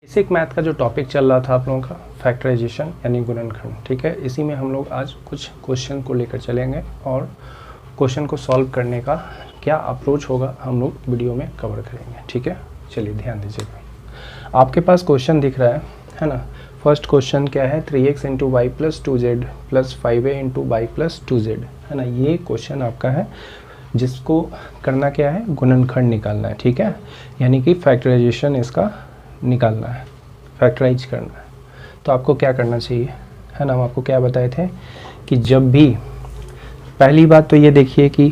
Basic math का जो topic चल रहा था आप लोगों का फैक्टराइजेशन यानी गुणनखंड, ठीक है। इसी में हम लोग आज कुछ क्वेश्चन को लेकर चलेंगे और क्वेश्चन को सॉल्व करने का क्या अप्रोच होगा हम लोग वीडियो में कवर करेंगे, ठीक है। चलिए ध्यान दीजिएगा, आपके पास क्वेश्चन दिख रहा है ना। फर्स्ट क्वेश्चन क्या है, 3x into y plus 2z plus 5a into y plus 2z, है ना। ये क्वेश्चन आपका है जिसको करना क्या है, गुणनखंड निकालना है, ठीक है। यानी कि फैक्टराइजेशन इसका निकालना है, फैक्टराइज करना है। तो आपको क्या करना चाहिए, है ना। हम आपको क्या बताए थे कि जब भी, पहली बात तो ये देखिए कि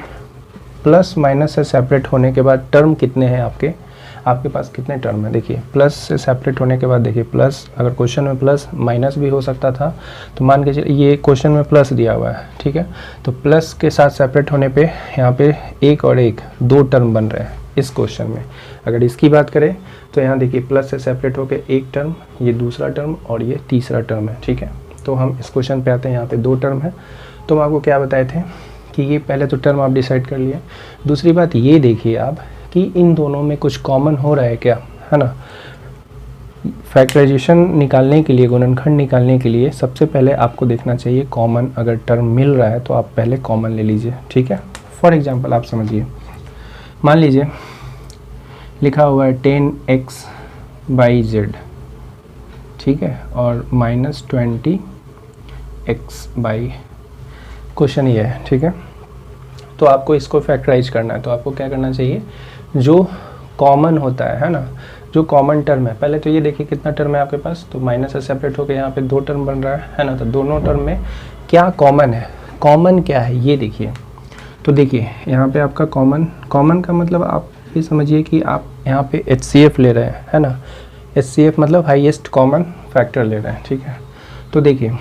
प्लस माइनस से सेपरेट होने के बाद टर्म कितने हैं आपके पास कितने टर्म है। देखिए प्लस से सेपरेट होने के बाद देखिए प्लस, अगर क्वेश्चन में प्लस माइनस भी हो सकता था तो मान के चलिए ये क्वेश्चन में प्लस दिया हुआ है, ठीक है। तो प्लस के साथ सेपरेट होने पे यहाँ पे एक और एक दो टर्म बन रहे हैं इस क्वेश्चन में। अगर इसकी बात करें तो यहाँ देखिए प्लस से सेपरेट होकर एक टर्म, ये दूसरा टर्म और ये तीसरा टर्म है, ठीक है। तो हम इस क्वेश्चन पे आते हैं, यहाँ पे दो टर्म है। तो हम आपको क्या बताए थे कि ये पहले तो टर्म आप डिसाइड कर लिए। दूसरी बात ये देखिए आप कि इन दोनों में कुछ कॉमन हो रहा है क्या, है ना। फैक्टराइजेशन निकालने के लिए, गुणनखंड निकालने के लिए सबसे पहले आपको देखना चाहिए कॉमन, अगर टर्म मिल रहा है तो आप पहले कॉमन ले लीजिए, ठीक है। फॉर एग्जांपल आप समझिए, मान लीजिए लिखा हुआ है 10x बाई जेड, ठीक है, और माइनस 20x बाई, क्वेश्चन ये है, ठीक है। तो आपको इसको फैक्टराइज करना है, तो आपको क्या करना चाहिए, जो कॉमन होता है ना, जो कॉमन टर्म है। पहले तो ये देखिए कितना टर्म है आपके पास, तो माइनस से सेपरेट होकर यहाँ पे दो टर्म बन रहा है ना। तो दोनों टर्म में क्या कॉमन है, कॉमन क्या है ये देखिए। तो देखिए यहाँ पे आपका कॉमन का मतलब आप ये समझिए कि आप यहाँ पे HCF ले रहे हैं, है ना। HCF मतलब हाईएस्ट कॉमन फैक्टर ले रहे हैं, ठीक है। तो देखिए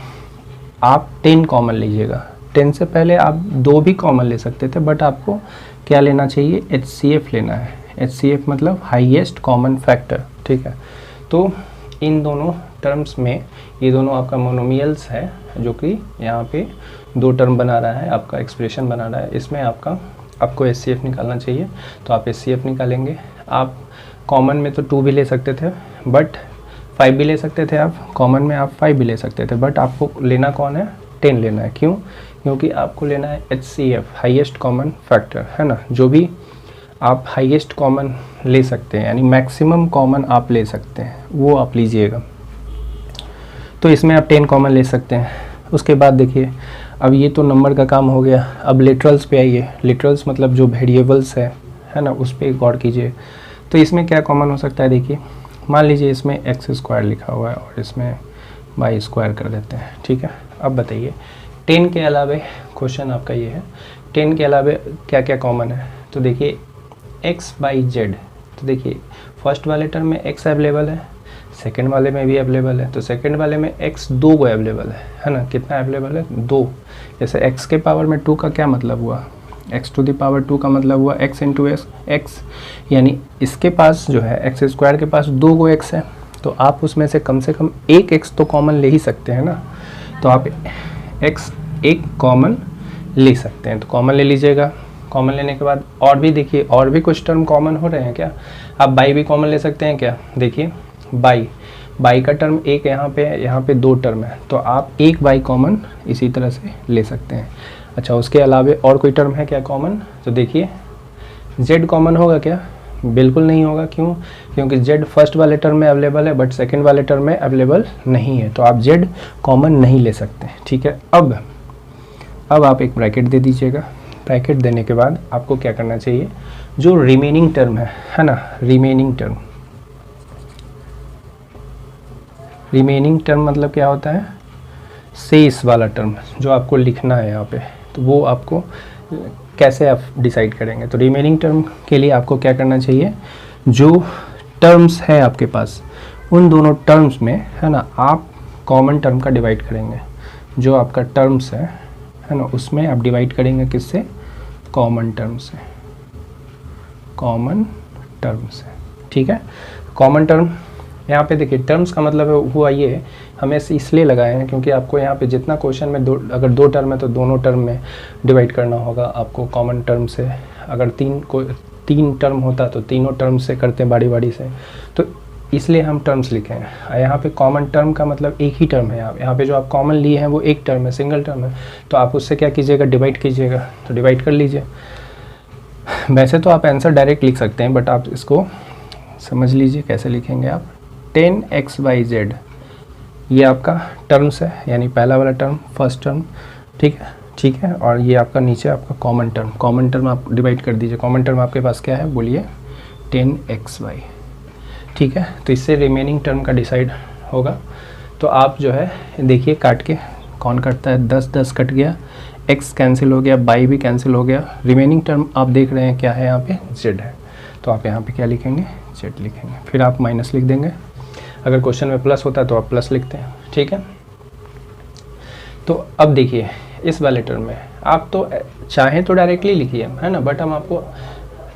आप 10 कॉमन लीजिएगा, 10 से पहले आप 2 भी कॉमन ले सकते थे, बट आपको क्या लेना चाहिए, HCF लेना है। HCF मतलब हाईएस्ट कॉमन फैक्टर, ठीक है। तो इन दोनों टर्म्स में ये दोनों आपका मोनोमियल्स है, जो कि यहाँ पे दो टर्म बना रहा है, आपका एक्सप्रेशन बना रहा है। इसमें आपको HCF निकालना चाहिए, तो आप HCF निकालेंगे। आप कॉमन में तो 2 भी ले सकते थे, बट 5 भी ले सकते थे आप, कॉमन में आप 5 भी ले सकते थे, बट आपको लेना कौन है, 10 लेना है। क्यों, क्योंकि आपको लेना है HCF, हाईएस्ट कॉमन फैक्टर, है ना। जो भी आप हाईएस्ट कॉमन ले सकते हैं, यानी मैक्सिमम कॉमन आप ले सकते हैं, वो आप लीजिएगा। तो इसमें आप 10 कॉमन ले सकते हैं। उसके बाद देखिए, अब ये तो नंबर का काम हो गया। अब लिटरल्स पे आइए। लिटरल्स मतलब जो वेरिएबल्स है ना, उस पर गौर कीजिए। तो इसमें क्या कॉमन हो सकता है, देखिए मान लीजिए इसमें x स्क्वायर लिखा हुआ है और इसमें y स्क्वायर कर देते हैं, ठीक है। अब बताइए 10 के अलावे, क्वेश्चन आपका ये है 10 के अलावे क्या क्या कॉमन है। तो देखिए x बाई जेड, तो देखिए फर्स्ट वाले टर्म में x अवेलेबल है, सेकंड वाले में भी अवेलेबल है। तो सेकंड वाले में x 2 को अवेलेबल है ना। कितना अवेलेबल है, 2। जैसे x के पावर में 2 का क्या मतलब हुआ, x टू द पावर 2 का मतलब हुआ x इंटू x, यानी इसके पास जो है x स्क्वायर के पास 2 को x है, तो आप उसमें से कम एक x तो कॉमन ले ही सकते हैं ना। तो आप x एक कॉमन ले सकते हैं, तो कॉमन ले लीजिएगा। कॉमन लेने के बाद और भी देखिए, और भी कुछ टर्म कॉमन हो रहे हैं क्या। आप बाई भी कॉमन ले सकते हैं क्या, देखिए बाई का टर्म एक यहाँ पे 2 टर्म है, तो आप एक बाई कॉमन इसी तरह से ले सकते हैं। अच्छा, उसके अलावे और कोई टर्म है क्या कॉमन, तो देखिए z कॉमन होगा क्या, बिल्कुल नहीं होगा। क्यों, क्योंकि z फर्स्ट वाले टर्म में अवेलेबल है, बट सेकंड वाले टर्म में अवेलेबल नहीं है, तो आप z कॉमन नहीं ले सकते, ठीक है। अब आप एक ब्रैकेट दे दीजिएगा। ब्रैकेट देने के बाद आपको क्या करना चाहिए, जो रिमेनिंग टर्म है ना, रिमेनिंग टर्म मतलब क्या होता है, शेष वाला टर्म जो आपको लिखना है यहाँ पे, तो वो आपको कैसे आप डिसाइड करेंगे। तो रिमेनिंग टर्म के लिए आपको क्या करना चाहिए, जो टर्म्स है आपके पास उन दोनों टर्म्स में, है ना, आप कॉमन टर्म का डिवाइड करेंगे। जो आपका टर्म्स है ना, उसमें आप डिवाइड करेंगे किससे, कॉमन टर्म से, ठीक है। कॉमन टर्म यहाँ पे देखिए, टर्म्स का मतलब हुआ ये, हमें इसलिए लगाए हैं क्योंकि आपको यहाँ पे जितना क्वेश्चन में अगर 2 टर्म है तो दोनों टर्म में डिवाइड करना होगा आपको कॉमन टर्म से। अगर 3 टर्म होता तो तीनों टर्म से करते बारी बारी से। तो इसलिए हम टर्म्स लिखे हैं। यहाँ पे कॉमन टर्म का मतलब एक ही टर्म है, यहाँ पे जो आप कॉमन लिए हैं वो एक टर्म है, सिंगल टर्म है, तो आप उससे क्या कीजिएगा, डिवाइड कीजिएगा, तो डिवाइड कर लीजिए। वैसे तो आप आंसर डायरेक्ट लिख सकते हैं, बट आप इसको समझ लीजिए कैसे लिखेंगे आप। 10xyz ये आपका टर्म्स है, यानी पहला वाला टर्म, फर्स्ट टर्म, ठीक है। और ये आपका नीचे आपका कॉमन टर्म आप डिवाइड कर दीजिए। कॉमन टर्म आपके पास क्या है, बोलिए 10xy, ठीक है। तो इससे रिमेनिंग टर्म का डिसाइड होगा। तो आप जो है देखिए काट के कौन कटता है, 10 कट गया, x कैंसिल हो गया, y भी कैंसिल हो गया, रिमेनिंग टर्म आप देख रहे हैं क्या है, यहाँ पे z है, तो आप यहाँ पे क्या लिखेंगे, z लिखेंगे। फिर आप माइनस लिख देंगे, अगर क्वेश्चन में प्लस होता है तो आप प्लस लिखते हैं, ठीक है। तो अब देखिए इस वाले टर्म में आप तो चाहें तो डायरेक्टली लिखिए, है ना, बट हम आपको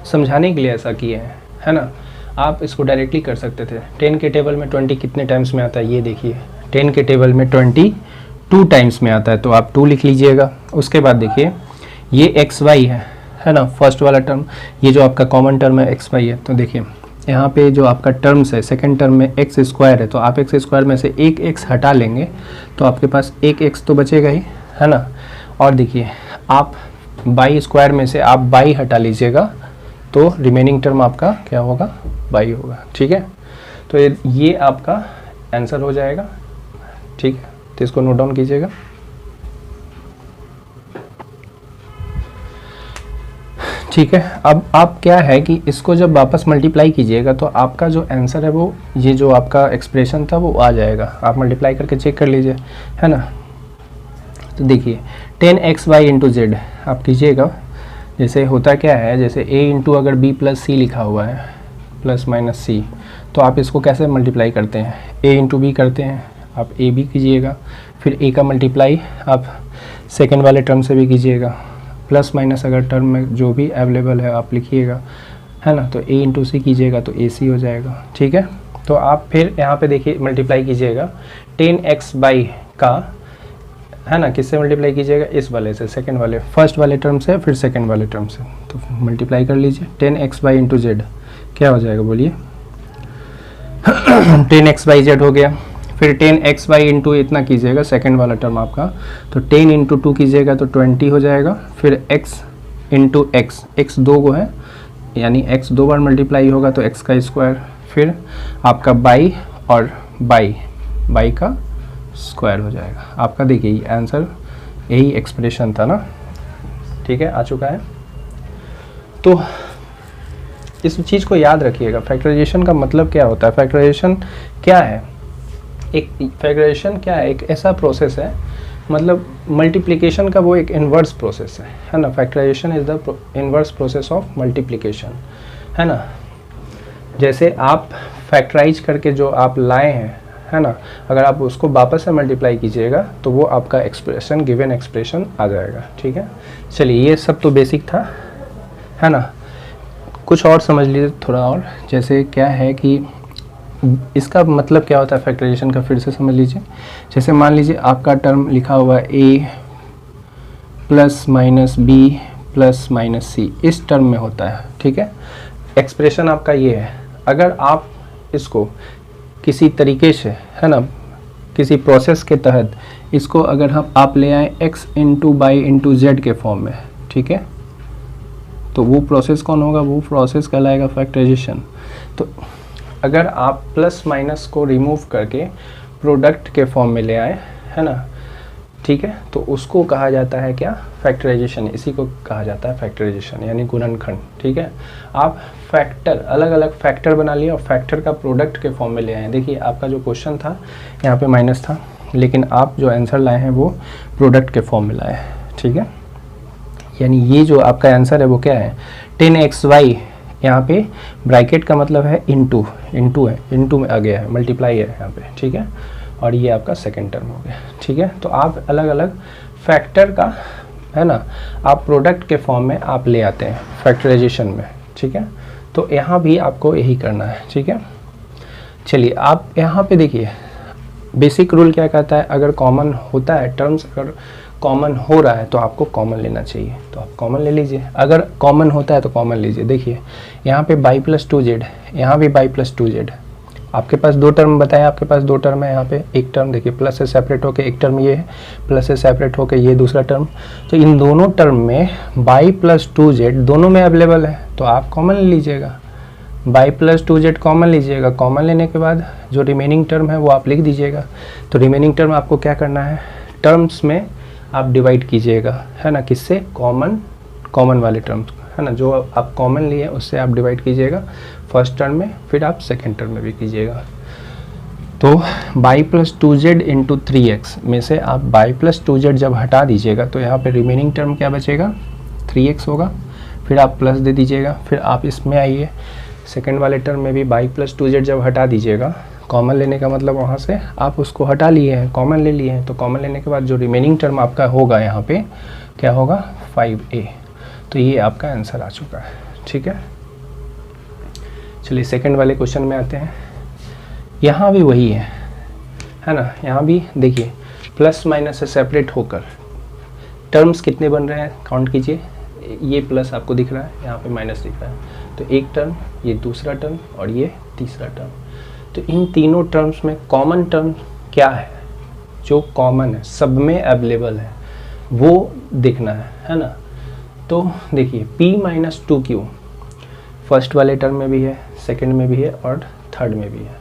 समझाने के लिए ऐसा किए हैं, है ना। आप इसको डायरेक्टली कर सकते थे। 10 के टेबल में 20 कितने टाइम्स में आता है, ये देखिए 10 के टेबल में 22 टाइम्स में आता है, तो आप 2 लिख लीजिएगा। उसके बाद देखिए ये xy है ना, फर्स्ट वाला टर्म, ये जो आपका कॉमन टर्म है xy है, तो देखिए यहाँ पे जो आपका टर्म्स है, सेकंड टर्म में x स्क्वायर है, तो आप x स्क्वायर में से एक x हटा लेंगे तो आपके पास एक x तो बचेगा ही, है ना। और देखिए आप y स्क्वायर में से आप y हटा लीजिएगा तो रिमेनिंग टर्म आपका क्या होगा, y होगा, ठीक है। तो ये आपका आंसर हो जाएगा, ठीक है। तो इसको नोट डाउन कीजिएगा। ठीक है। अब आप क्या है कि इसको जब वापस मल्टीप्लाई कीजिएगा तो आपका जो आंसर है वो, ये जो आपका एक्सप्रेशन था वो आ जाएगा। आप मल्टीप्लाई करके चेक कर लीजिए, है ना। तो देखिए 10xy इंटू जेड आप कीजिएगा। जैसे होता क्या है, जैसे a इंटू अगर b प्लस सी लिखा हुआ है, प्लस माइनस सी, तो आप इसको कैसे मल्टीप्लाई करते हैं, a इंटू बी करते हैं, आप a b कीजिएगा, फिर a का मल्टीप्लाई आप सेकेंड वाले टर्म से भी कीजिएगा, प्लस माइनस अगर टर्म में जो भी अवेलेबल है आप लिखिएगा, है ना। तो a इंटू सी कीजिएगा तो ac हो जाएगा, ठीक है। तो आप फिर यहाँ पे देखिए मल्टीप्लाई कीजिएगा 10xy का, है ना, किससे मल्टीप्लाई कीजिएगा, इस वाले से, सेकंड वाले, फर्स्ट वाले टर्म से, फिर सेकंड वाले टर्म से, तो मल्टीप्लाई कर लीजिए। 10xy इंटू जेड क्या हो जाएगा, बोलिए 10xyz हो गया। फिर 10xy इंटू इतना कीजिएगा, सेकंड वाला टर्म आपका, तो 10 इंटू 2 कीजिएगा तो 20 हो जाएगा। फिर x इंटू x दो को है, यानी x दो बार मल्टीप्लाई होगा तो x का स्क्वायर, फिर आपका y और y का स्क्वायर हो जाएगा आपका। देखिए आंसर यही एक्सप्रेशन था ना, ठीक है, आ चुका है। तो इस चीज़ को याद रखिएगा, फैक्टराइजेशन का मतलब क्या होता है। फैक्टराइजेशन क्या है, एक ऐसा प्रोसेस है, मतलब मल्टीप्लिकेशन का वो एक इन्वर्स प्रोसेस है ना। Factorisation is the inverse process of multiplication, है ना। जैसे आप फैक्टराइज करके जो आप लाए हैं, है ना, अगर आप उसको वापस से मल्टीप्लाई कीजिएगा तो वो आपका एक्सप्रेशन, गिवन एक्सप्रेशन आ जाएगा, ठीक है। चलिए ये सब तो बेसिक था, है ना। कुछ और समझ लीजिए थोड़ा और, जैसे क्या है कि इसका मतलब क्या होता है फैक्टराइजेशन का, फिर से समझ लीजिए। जैसे मान लीजिए आपका टर्म लिखा हुआ है a plus minus B plus minus C, इस टर्म में होता है, ठीक है। एक्सप्रेशन आपका ये है। अगर आप इसको किसी तरीके से, है ना, किसी प्रोसेस के तहत इसको अगर आप ले आए x into by into Z के फॉर्म में, ठीक है, तो वो प्रोसेस कौन होगा, वो प्रोसेस कहलाएगा फैक्टराइजेशन। तो अगर आप प्लस माइनस को रिमूव करके प्रोडक्ट के फॉर्म में ले आए, है ना, ठीक है, तो उसको कहा जाता है क्या, फैक्टराइजेशन। इसी को कहा जाता है फैक्टराइजेशन, यानी गुणनखंड, ठीक है। आप फैक्टर, अलग अलग फैक्टर बना लिए और फैक्टर का प्रोडक्ट के फॉर्म में ले आए। देखिए आपका जो क्वेश्चन था यहाँ पे माइनस था, लेकिन आप जो आंसर लाए हैं वो प्रोडक्ट के फॉर्म में लाए, ठीक है। यानी ये जो आपका आंसर है वो क्या है, 10xy, यहाँ पे ब्रैकेट का मतलब है इंटू है, इंटू में आ गया है, मल्टीप्लाई है यहाँ पे, ठीक है। और ये आपका सेकेंड टर्म हो गया, ठीक है। तो आप अलग अलग फैक्टर का, है ना, आप प्रोडक्ट के फॉर्म में आप ले आते हैं फैक्टराइजेशन में, ठीक है। तो यहाँ भी आपको यही करना है, ठीक है। चलिए आप यहाँ पे देखिए बेसिक रूल क्या कहता है, अगर कॉमन होता है टर्म्स, अगर कॉमन हो रहा है तो आपको कॉमन लेना चाहिए, तो आप कॉमन ले लीजिए। अगर कॉमन होता है तो कॉमन लीजिए। देखिए यहाँ पे y प्लस 2z, यहाँ भी y प्लस 2z, आपके पास दो टर्म बताया, आपके पास दो टर्म है यहाँ पे, एक टर्म देखिए प्लस से सेपरेट होके एक टर्म ये है, प्लस से सेपरेट होके ये दूसरा टर्म, तो इन दोनों टर्म में बाई प्लस 2z दोनों में अवेलेबल है, तो आप कॉमन ले लीजिएगा, बाई प्लस 2z कॉमन लीजिएगा। कॉमन लेने के बाद जो रिमेनिंग टर्म है वो आप लिख दीजिएगा। तो रिमेनिंग टर्म आपको क्या करना है, टर्म्स में आप डिवाइड कीजिएगा, है ना, किससे, कॉमन वाले टर्म्स, है ना, जो आप कॉमन लिए उससे आप डिवाइड कीजिएगा फर्स्ट टर्म में, फिर आप सेकेंड टर्म में भी कीजिएगा। तो by plus 2z into 3x में से आप बाई प्लस 2z जब हटा दीजिएगा तो यहाँ पे रिमेनिंग टर्म क्या बचेगा, 3x होगा, फिर आप प्लस दे दीजिएगा। फिर आप इसमें आइए, सेकेंड वाले टर्म में भी बाई प्लस 2z जब हटा दीजिएगा, कॉमन लेने का मतलब वहाँ से आप उसको हटा लिए हैं, कॉमन ले लिए हैं, तो कॉमन लेने के बाद जो रिमेनिंग टर्म आपका होगा यहाँ पे क्या होगा, 5a। तो ये आपका आंसर आ चुका है, ठीक है। चलिए सेकंड वाले क्वेश्चन में आते हैं। यहाँ भी वही है ना, यहाँ भी देखिए प्लस माइनस से सेपरेट होकर टर्म्स कितने बन रहे हैं, काउंट कीजिए। ये प्लस आपको दिख रहा है, यहाँ पे माइनस दिख रहा है, तो एक टर्म, ये दूसरा टर्म और ये तीसरा टर्म। तो इन तीनों टर्म्स में कॉमन टर्म क्या है, जो कॉमन है, सब में अवेलेबल है, वो देखना है ना। तो देखिए p माइनस 2q फर्स्ट वाले टर्म में भी है, सेकंड में भी है और थर्ड में भी है।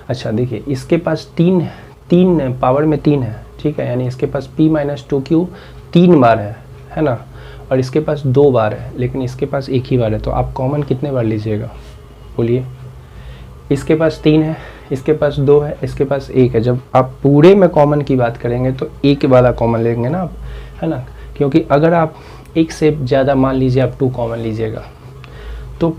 अच्छा देखिए इसके पास तीन पावर में 3 है, ठीक है, यानी इसके पास p माइनस 2q 3 बार है ना, और इसके पास 2 बार है, लेकिन इसके पास एक ही बार है। तो आप कॉमन कितने बार लीजिएगा, बोलिए। इसके पास 3 है, इसके पास 2 है, इसके पास 1 है। जब आप पूरे में कॉमन की बात करेंगे तो एक वाला कॉमन लेंगे ना आप, है ना, क्योंकि अगर आप एक से ज़्यादा, मान लीजिए आप 2 कॉमन लीजिएगा, तो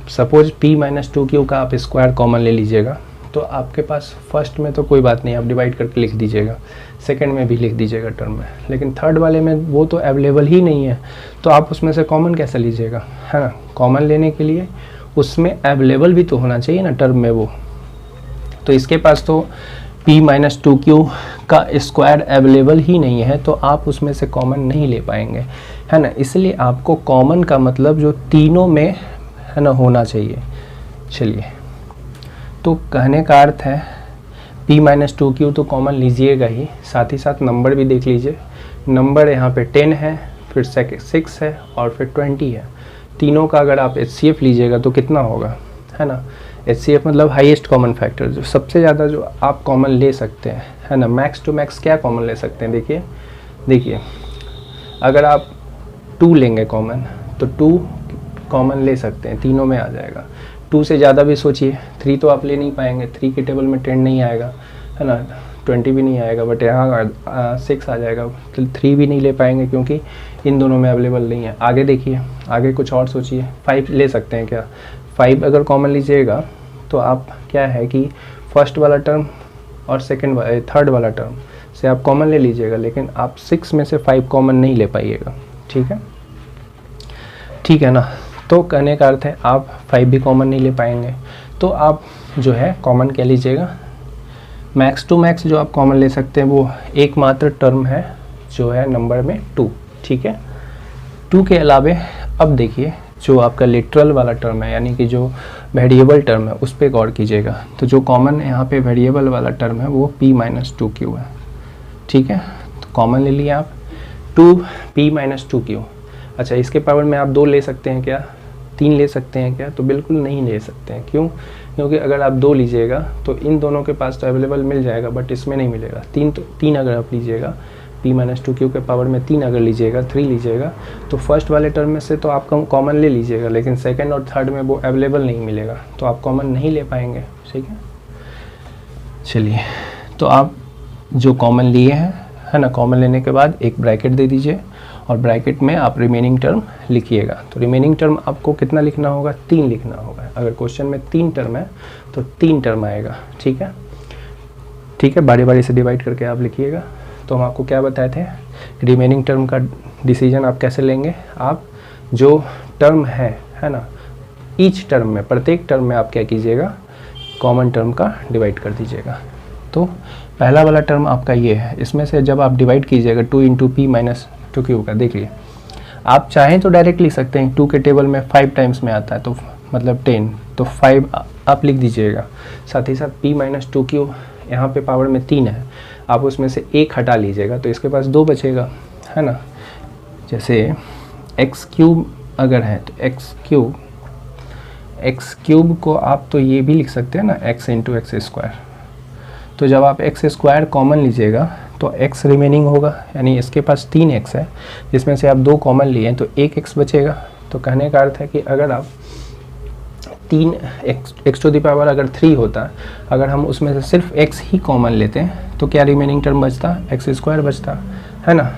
सपोज p माइनस 2q का आप स्क्वायर कॉमन ले लीजिएगा, तो आपके पास फर्स्ट में तो कोई बात नहीं, आप डिवाइड करके लिख दीजिएगा, सेकंड में भी लिख दीजिएगा टर्म में, लेकिन थर्ड वाले में वो तो अवेलेबल ही नहीं है, तो आप उसमें से कॉमन कैसे लीजिएगा, है ना। कॉमन लेने के लिए उसमें अवेलेबल भी तो होना चाहिए ना टर्म में वो। तो इसके पास तो p माइनस 2q का स्क्वायर अवेलेबल ही नहीं है, तो आप उसमें से कॉमन नहीं ले पाएंगे, है ना। इसलिए आपको कॉमन का मतलब जो तीनों में है ना होना चाहिए। चलिए, तो कहने का अर्थ है p माइनस 2q तो कॉमन लीजिएगा ही, साथ ही साथ नंबर भी देख लीजिए। नंबर यहाँ पे 10 है, फिर 6 है और फिर 20 है। तीनों का अगर आप HCF लीजिएगा तो कितना होगा, है ना। HCF मतलब हाईएस्ट कॉमन फैक्टर, जो सबसे ज़्यादा जो आप कॉमन ले सकते हैं, है ना। मैक्स टू मैक्स क्या कॉमन ले सकते हैं, देखिए अगर आप 2 लेंगे कॉमन, तो 2 कॉमन ले सकते हैं, तीनों में आ जाएगा। 2 से ज़्यादा भी सोचिए, 3 तो आप ले नहीं पाएंगे, 3 के टेबल में 10 नहीं आएगा, है ना, 20 भी नहीं आएगा, बट यहाँ 6 आ जाएगा। तो 3 भी नहीं ले पाएंगे क्योंकि इन दोनों में अवेलेबल नहीं है। आगे देखिए, आगे कुछ और सोचिए, 5 ले सकते हैं क्या। 5 अगर कॉमन लीजिएगा तो आप क्या है कि फर्स्ट वाला टर्म और थर्ड वाला टर्म से आप कॉमन ले लीजिएगा, लेकिन आप 6 में से 5 कॉमन नहीं ले पाइएगा, ठीक है ना। तो कहने का अर्थ है आप 5 भी कॉमन नहीं ले पाएंगे, तो आप जो है कॉमन क्या लीजिएगा, मैक्स टू मैक्स जो आप कॉमन ले सकते हैं वो एकमात्र टर्म है जो है नंबर में 2, ठीक है। 2 के अलावे अब देखिए जो आपका लिटरल वाला टर्म है, यानी कि जो वेरिएबल टर्म है, उस पर गौर कीजिएगा। तो जो कॉमन यहाँ पे वेरिएबल वाला टर्म है वो p माइनस 2q है, ठीक है। तो कॉमन ले लिए आप 2p माइनस 2q। अच्छा, इसके पावर में आप 2 ले सकते हैं क्या, 3 ले सकते हैं क्या, तो बिल्कुल नहीं ले सकते हैं। क्यों, क्योंकि अगर आप 2 लीजिएगा तो इन दोनों के पास तो अवेलेबल मिल जाएगा, बट इसमें नहीं मिलेगा। 3 अगर आप लीजिएगा, p माइनस 2q के पावर में 3 अगर लीजिएगा, 3 लीजिएगा, तो फर्स्ट वाले टर्म में से तो आप कॉमन ले लीजिएगा, लेकिन सेकंड और थर्ड में वो अवेलेबल नहीं मिलेगा, तो आप कॉमन नहीं ले पाएंगे, ठीक है। चलिए, तो आप जो कॉमन लिए हैं, है ना, कॉमन लेने के बाद एक ब्रैकेट दे दीजिए और ब्रैकेट में आप रिमेनिंग टर्म लिखिएगा। तो रिमेनिंग टर्म आपको कितना लिखना होगा, 3 लिखना होगा। अगर क्वेश्चन में 3 टर्म है तो 3 टर्म आएगा, ठीक है। बारी बारी से डिवाइड करके आप लिखिएगा। तो हम आपको क्या बताए थे, रिमेनिंग टर्म का डिसीजन आप कैसे लेंगे, आप जो टर्म है ना, ईच टर्म में, प्रत्येक टर्म में आप क्या कीजिएगा, कॉमन टर्म का डिवाइड कर दीजिएगा। तो पहला वाला टर्म आपका ये है, इसमें से जब आप डिवाइड कीजिएगा 2 इंटू p माइनस 2q का, देखिए आप चाहें तो डायरेक्ट लिख सकते हैं, 2 के टेबल में 5 टाइम्स में आता है, तो मतलब 10, तो 5 आप लिख दीजिएगा। साथ ही साथ p माइनस 2q यहाँ पे पावर में 3 है, आप उसमें से 1 हटा लीजिएगा तो इसके पास 2 बचेगा, है ना। जैसे एक्स क्यूब अगर है तो एक्स क्यूब को आप तो ये भी लिख सकते हैं ना x इंटू एक्स स्क्वायर। तो जब आप एक्स स्क्वायर कॉमन लीजिएगा तो x रिमेनिंग होगा, यानी इसके पास 3x है जिसमें से आप 2 कॉमन लिए तो 1x बचेगा। तो कहने का अर्थ है कि अगर आप 3x टू द पावर अगर 3 होता, अगर हम उसमें से सिर्फ x ही कॉमन लेते हैं तो क्या रिमेनिंग टर्म बचता, एक्स स्क्वायर बचता, है ना।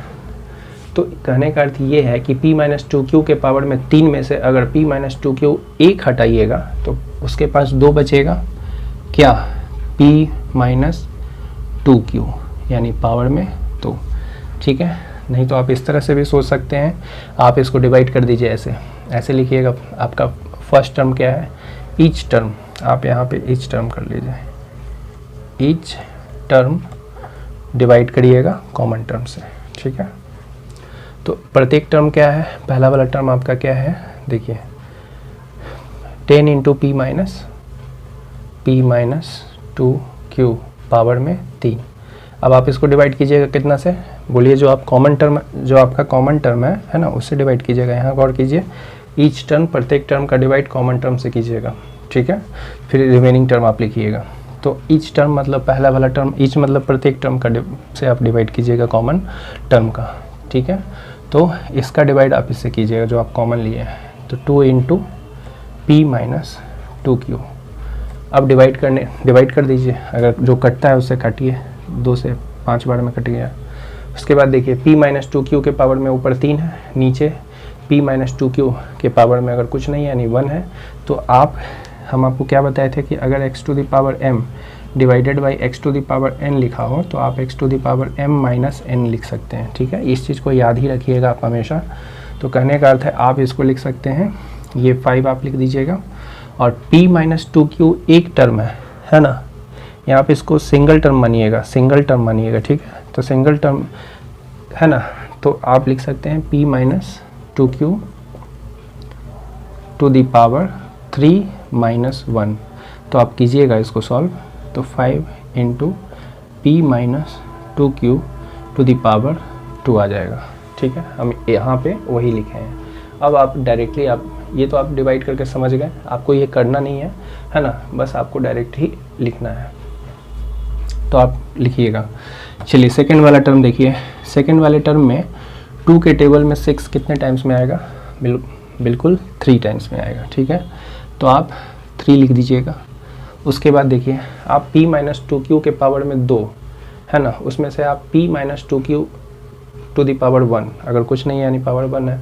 तो कहने का अर्थ ये है कि p माइनस 2q के पावर में 3 में से अगर p माइनस 2q 1 हटाइएगा तो उसके पास 2 बचेगा, क्या, p माइनस 2q यानी पावर में 2, ठीक है। नहीं तो आप इस तरह से भी सोच सकते हैं, आप इसको डिवाइड कर दीजिए, ऐसे लिखिएगा। आपका फर्स्ट टर्म क्या है, ईच टर्म, आप यहाँ पे ईच टर्म कर लीजिए, ईच टर्म डिवाइड करिएगा कॉमन टर्म से, ठीक है। तो प्रत्येक टर्म क्या है, पहला वाला टर्म आपका क्या है, देखिए 10 into p minus 2q power में 3। अब आप इसको डिवाइड कीजिएगा कितना से, बोलिए जो आप कॉमन टर्म, जो आपका कॉमन टर्म है ना, उससे डिवाइड कीजिएगा। यहाँ गौर कीजिए, ईच टर्म, प्रत्येक टर्म का डिवाइड कॉमन टर्म से कीजिएगा, ठीक है। फिर रिमेनिंग टर्म आप लिखिएगा। तो ईच टर्म मतलब पहला वाला टर्म, ईच मतलब प्रत्येक टर्म का से आप डिवाइड कीजिएगा कॉमन टर्म का, ठीक है। तो इसका डिवाइड आप इससे कीजिएगा जो आप कॉमन लिए हैं, तो 2 इंटू पी माइनस 2q। अब डिवाइड कर दीजिए, अगर जो कटता है उससे काटिए, 2 से 5 बार में कट गया। उसके बाद देखिए p माइनस 2q के पावर में ऊपर 3 है, नीचे p माइनस 2q के पावर में अगर कुछ नहीं है यानी 1 है। तो हम आपको क्या बताए थे कि अगर x to the power m divided by x to the power n लिखा हो तो आप x to the power m minus n लिख सकते हैं, ठीक है। इस चीज़ को याद ही रखिएगा आप हमेशा। तो कहने का अर्थ है आप इसको लिख सकते हैं, ये 5 आप लिख दीजिएगा। और p माइनस 2q एक टर्म है ना, यहाँ पे इसको सिंगल टर्म मानिएगा, ठीक है। तो सिंगल टर्म है ना, तो आप लिख सकते हैं p minus 2q to the power 3 minus 1। तो आप कीजिएगा इसको सॉल्व, तो 5 into p minus 2q to the power 2 आ जाएगा, ठीक है। हम यहाँ पे वही लिखे हैं। अब आप डायरेक्टली ये तो आप डिवाइड करके समझ गए, आपको ये करना नहीं है ना, बस आपको डायरेक्ट ही लिखना है। तो आप लिखिएगा। चलिए सेकंड वाला टर्म देखिए, सेकंड वाले टर्म में 2 के टेबल में 6 कितने टाइम्स में आएगा, बिल्कुल 3 टाइम्स में आएगा, ठीक है। तो आप 3 लिख दीजिएगा। उसके बाद देखिए आप p माइनस 2q के पावर में 2 है ना, उसमें से आप p minus 2q to the power 1, अगर कुछ नहीं है यानी पावर 1 है,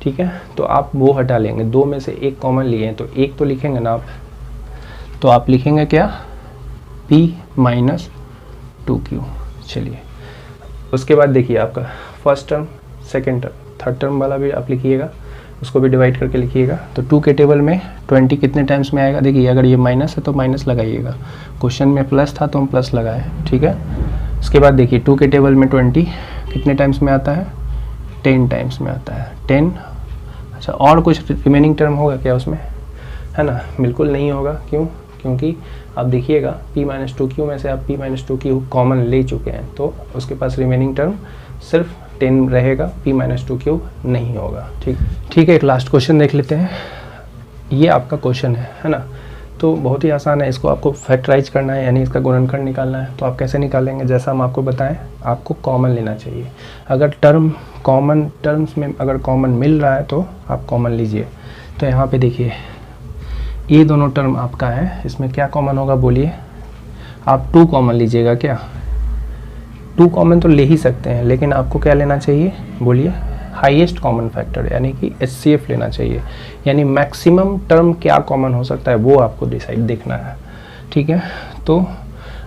ठीक है। तो आप वो हटा लेंगे, 2 में से 1 कॉमन लिए हैं तो 1 तो लिखेंगे ना आप। तो आप लिखेंगे क्या, p माइनस 2q। चलिए उसके बाद देखिए आपका first term, second term, third term वाला भी आप लिखिएगा, उसको भी डिवाइड करके लिखिएगा। तो 2 के टेबल में 20 कितने टाइम्स में आएगा, देखिए अगर ये माइनस है तो माइनस लगाइएगा, क्वेश्चन में प्लस था तो हम प्लस लगाए, ठीक है। उसके बाद देखिए 2 के टेबल में 20 कितने टाइम्स में आता है, 10 टाइम्स में आता है, 10। अच्छा और कुछ रिमेनिंग टर्म होगा क्या उसमें, है ना, बिल्कुल नहीं होगा। क्यों, क्योंकि आप देखिएगा p माइनस 2q में से आप p माइनस 2q कॉमन ले चुके हैं, तो उसके पास रिमेनिंग टर्म सिर्फ 10 रहेगा, p माइनस 2q नहीं होगा, ठीक है। एक लास्ट क्वेश्चन देख लेते हैं, ये आपका क्वेश्चन है ना। तो बहुत ही आसान है, इसको आपको फैक्टराइज करना है यानी इसका गुणनखंड निकालना है। तो आप कैसे निकालेंगे, जैसा हम आपको बताएं, आपको कॉमन लेना चाहिए। अगर कॉमन टर्म्स में अगर कॉमन मिल रहा है तो आप कॉमन लीजिए। तो यहाँ पे देखिए ये दोनों टर्म आपका है, इसमें क्या कॉमन होगा बोलिए, आप 2 कॉमन लीजिएगा। क्या 2 कॉमन तो ले ही सकते हैं, लेकिन आपको क्या लेना चाहिए बोलिए, हाईएस्ट कॉमन फैक्टर यानी कि HCF लेना चाहिए, यानी मैक्सिमम टर्म क्या कॉमन हो सकता है वो आपको देखना है, ठीक है। तो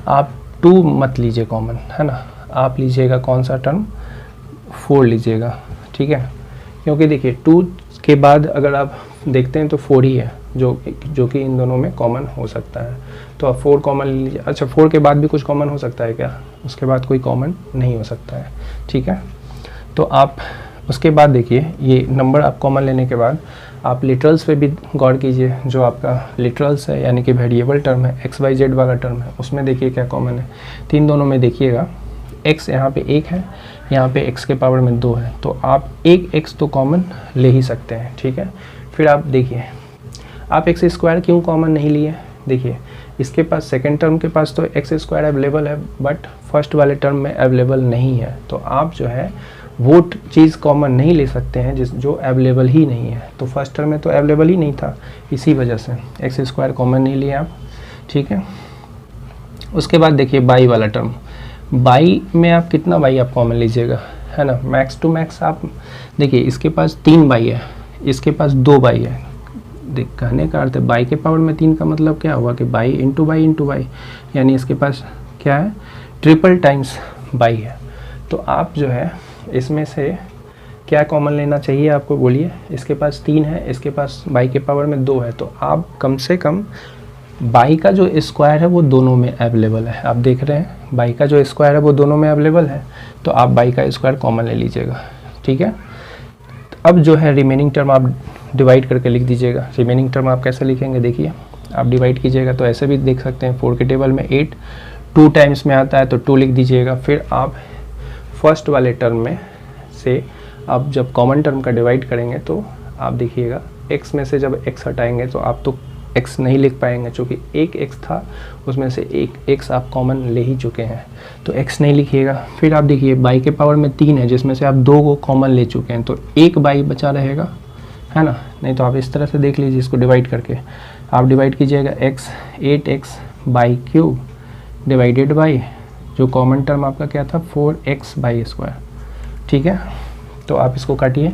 आप 2 मत लीजिए कॉमन, है ना, आप लीजिएगा कौन सा टर्म, 4 लीजिएगा, ठीक है। क्योंकि देखिए 2 के बाद अगर आप देखते हैं तो 4 ही है जो कि इन दोनों में कॉमन हो सकता है। तो आप 4 कॉमन लीजिए। अच्छा 4 के बाद भी कुछ कॉमन हो सकता है क्या, उसके बाद कोई कॉमन नहीं हो सकता है, ठीक है। तो आप उसके बाद देखिए ये नंबर आप कॉमन लेने के बाद आप लिटरल्स पे भी गौर कीजिए, जो आपका लिटरल्स है यानी कि वेरिएबल टर्म है, एक्स वाई जेड वाला टर्म है, उसमें देखिए क्या कॉमन है। तीन दोनों में देखिएगा x यहाँ पे 1 है, यहाँ पे x के पावर में 2 है, तो आप एक x तो कॉमन ले ही सकते हैं, ठीक है। फिर आप देखिए आप एक्स स्क्वायर क्यों कॉमन नहीं लिए, देखिए इसके पास सेकेंड टर्म के पास तो एक्स स्क्वायर अवेलेबल है, बट फर्स्ट वाले टर्म में अवेलेबल नहीं है, तो आप जो है वो चीज़ कॉमन नहीं ले सकते हैं जो अवेलेबल ही नहीं है। तो फर्स्ट टर्म में तो अवेलेबल ही नहीं था, इसी वजह से एक्स स्क्वायर कॉमन नहीं लिए आप, ठीक है। उसके बाद देखिए बाई वाला टर्म, बाई में आप कितना बाई आप कॉमन लीजिएगा, है ना, मैक्स टू मैक्स आप देखिए इसके पास 3 बाई है, इसके पास 2 बाई है। देख कहने का अर्थ है बाई के पावर में 3 का मतलब क्या हुआ कि बाई इंटू बाई, यानी इसके पास क्या है, ट्रिपल टाइम्स बाई है। तो आप जो है इसमें से क्या कॉमन लेना चाहिए आपको, बोलिए। इसके पास 3 है, इसके पास बाई के पावर में 2 है, तो आप कम से कम बाई का जो स्क्वायर है वो दोनों में अवेलेबल है। आप देख रहे हैं बाई का जो स्क्वायर है वो दोनों में अवेलेबल है, तो आप बाई का स्क्वायर कॉमन ले लीजिएगा, ठीक है। अब जो है रिमेनिंग टर्म आप डिवाइड करके लिख दीजिएगा। रिमेनिंग टर्म आप कैसे लिखेंगे, देखिए आप डिवाइड कीजिएगा तो ऐसे भी देख सकते हैं, 4 के टेबल में 8 2 टाइम्स में आता है तो 2 लिख दीजिएगा। फिर आप फर्स्ट वाले टर्म में से आप जब कॉमन टर्म का डिवाइड करेंगे तो आप देखिएगा x में से जब x हटाएंगे तो आप तो x नहीं लिख पाएंगे, क्योंकि एक x था उसमें से एक x आप कॉमन ले ही चुके हैं, तो x नहीं लिखिएगा। फिर आप देखिए बाई के पावर में 3 है, जिसमें से आप 2 को कॉमन ले चुके हैं, तो एक बाई बचा रहेगा, है ना। नहीं तो आप इस तरह से देख लीजिए, इसको डिवाइड करके आप डिवाइड कीजिएगा x 8x by cube divided by जो कॉमन टर्म आपका क्या था 4x बाई स्क्वायर, ठीक है। तो आप इसको काटिए,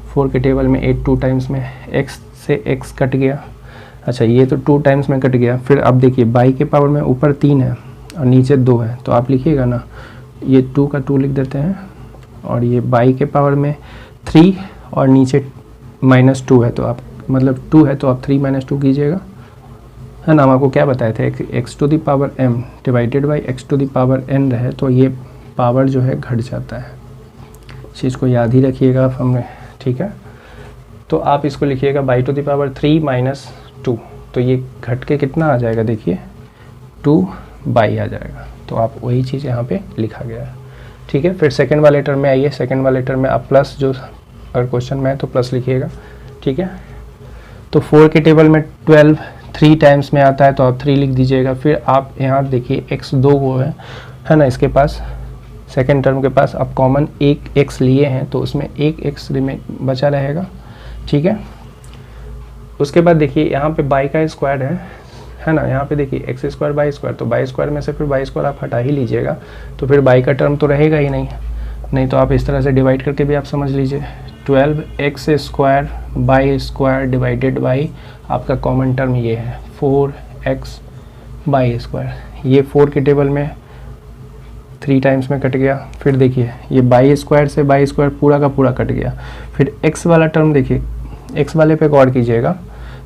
4 के टेबल में 8 2 टाइम्स में x से x कट गया, अच्छा ये तो 2 टाइम्स में कट गया। फिर आप देखिए बाई के पावर में ऊपर 3 है और नीचे 2 है, तो आप लिखिएगा ना, ये 2 का 2 लिख देते हैं, और ये बाई के पावर में 3 और नीचे -2 है, तो आप मतलब 2 है तो आप 3 - 2 कीजिएगा, है ना। हम आपको क्या बताए थे, x to the power m divided by x to the power n रहे तो ये पावर जो है घट जाता है, चीज़ को याद ही रखिएगा आप हमने, ठीक है। तो आप इसको लिखिएगा बाई टू द पावर 3 - 2, तो ये घट के कितना आ जाएगा, देखिए 2 बाई आ जाएगा, तो आप वही चीज़ यहाँ पे लिखा गया है, ठीक है। फिर सेकंड वाले टर्म में आइए, सेकंड वाले टर्म में आप प्लस, जो अगर क्वेश्चन में है तो प्लस लिखिएगा, ठीक है। तो 4 के टेबल में 12 3 टाइम्स में आता है तो आप 3 लिख दीजिएगा। फिर आप यहाँ देखिए x 2 को है ना, इसके पास सेकंड टर्म के पास आप कॉमन एक x लिए हैं, तो उसमें एक x बचा रहेगा, ठीक है। उसके बाद देखिए यहाँ पे बाई का स्क्वायर है ना, यहाँ पे देखिए एक्स स्क्वायर बाई स्क्वायर, तो बाई स्क्वायर में से फिर बाई स्क्वायर आप हटा ही लीजिएगा, तो फिर बाई का टर्म तो रहेगा ही नहीं तो आप इस तरह से डिवाइड करके भी आप समझ लीजिए, 12x square by square divided by आपका कॉमन टर्म ये है 4x बाई स्क्वायर। ये 4 के टेबल में 3 टाइम्स में कट गया। फिर देखिए ये बाई स्क्वायर से बाई स्क्वायर पूरा का पूरा कट गया। फिर x वाला टर्म देखिए, x वाले पे गौर कीजिएगा,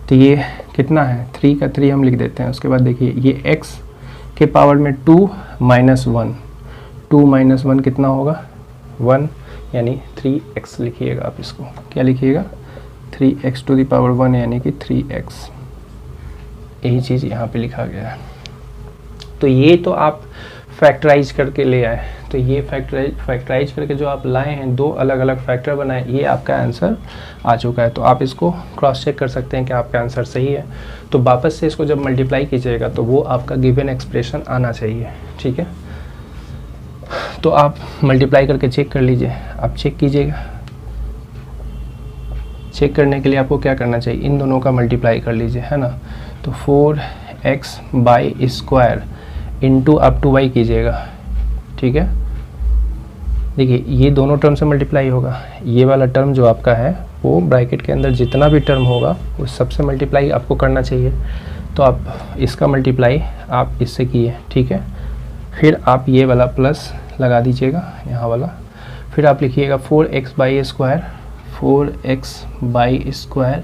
तो ये कितना है, 3 का 3 हम लिख देते हैं। उसके बाद देखिए ये x के पावर में 2 - 1, 2 - 1 कितना होगा 1, यानी 3x लिखिएगा। आप इसको क्या लिखिएगा, 3x टू द पावर 1 यानी कि 3x, यही चीज़ यहाँ पे लिखा गया है। तो ये तो आप फैक्टराइज करके ले आए, तो ये फैक्टराइज करके जो आप लाए हैं, 2 अलग अलग फैक्टर बनाए, ये आपका आंसर आ चुका है। तो आप इसको क्रॉस चेक कर सकते हैं कि आपका आंसर सही है। तो वापस से इसको जब मल्टीप्लाई कीजिएगा तो वो आपका गिवन एक्सप्रेशन आना चाहिए, ठीक है। तो आप मल्टीप्लाई करके चेक कर लीजिए, आप चेक कीजिएगा। चेक करने के लिए आपको क्या करना चाहिए, इन दोनों का मल्टीप्लाई कर लीजिए, है ना। तो 4x बाई स्क्वायर इंटू आप 2y कीजिएगा, ठीक है। देखिए ये दोनों टर्म से मल्टीप्लाई होगा, ये वाला टर्म जो आपका है वो ब्रैकेट के अंदर जितना भी टर्म होगा उस सबसे मल्टीप्लाई आपको करना चाहिए। तो आप इसका मल्टीप्लाई आप इससे किए, ठीक है। फिर आप ये वाला प्लस लगा दीजिएगा यहाँ वाला, फिर आप लिखिएगा 4x by square, 4x by square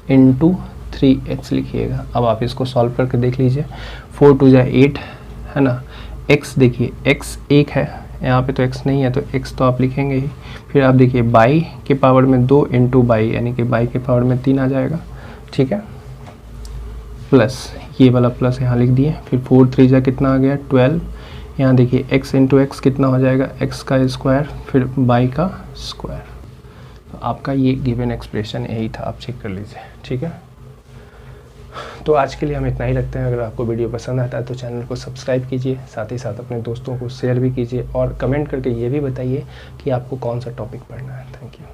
into 3x लिखिएगा। अब आप इसको सॉल्व करके देख लीजिए, 4 × 2 = 8 है ना। x देखिए x 1 है, यहाँ पे तो x नहीं है तो x तो आप लिखेंगे ही। फिर आप देखिए बाई के पावर में 2 इंटू बाई यानी कि बाई के पावर में 3 आ जाएगा, ठीक है, प्लस ये वाला प्लस यहाँ लिख दिए। फिर 4 3 जा कितना आ गया 12, यहाँ देखिए x इंटू एक्स कितना हो जाएगा x का स्क्वायर फिर बाई का स्क्वायर। तो आपका ये गिवन एक्सप्रेशन यही था, आप चेक कर लीजिए, ठीक है। तो आज के लिए हम इतना ही रखते हैं। अगर आपको वीडियो पसंद आता है तो चैनल को सब्सक्राइब कीजिए, साथ ही साथ अपने दोस्तों को शेयर भी कीजिए और कमेंट करके ये भी बताइए कि आपको कौन सा टॉपिक पढ़ना है। Thank you.